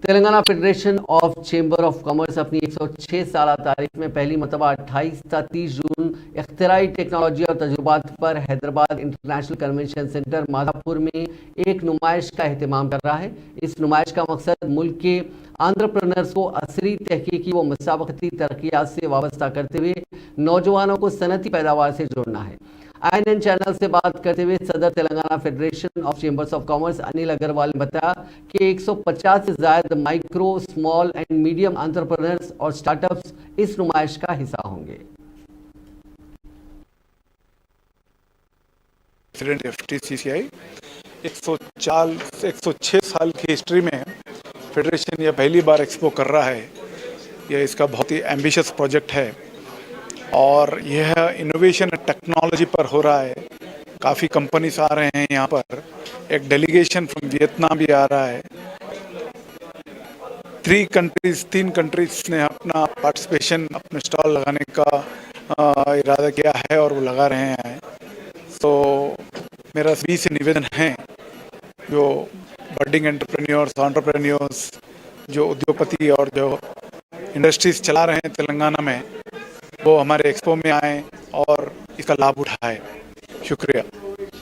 Telangana federation of chamber of commerce अपनी 106 साल तारीख में पहली मरतबा 28 था 30 जून इख्तिराई टेक्नोलॉजी और तजुर्बात पर Hyderabad international convention centre Madhapur में एक नुमाइश का एहतमाम कर रहा है। इस नुमाइश का मकसद मुल्क के एंटरप्रेन्योर्स को असरी तहकीकी व मुसाबकती तरक्यात से वाबस्ता करते हुए नौजवानों को सनती पैदावार से जोड़ना है। INN चैनल से बात करते हुए सदर Telangana federation of chambers of commerce Anil Agarwal ने बताया कि 150 से ज्यादा micro small and medium entrepreneurs और स्टार्टअप्स इस नुमाइश का हिस्सा होंगे। प्रेसिडेंट FTCCI 106 साल की हिस्ट्री में फेडरेशन यह पहली बार एक्सपो कर रहा है। यह इसका बहुत ही एम्बिशियस प्रोजेक्ट है और यह इनोवेशन टेक्नोलॉजी पर हो रहा है। काफ़ी कंपनीज आ रहे हैं यहाँ पर, एक डेलीगेशन फ्रॉम वियतनाम भी आ रहा है। तीन कंट्रीज ने अपना पार्टिसिपेशन, अपने स्टॉल लगाने का इरादा किया है और वो लगा रहे हैं। तो मेरा सभी से निवेदन है, जो बडिंग एंटरप्रेन्योर्स, जो उद्योगपति और जो इंडस्ट्रीज चला रहे हैं तेलंगाना में, वो हमारे एक्सपो में आए और इसका लाभ उठाएं। शुक्रिया।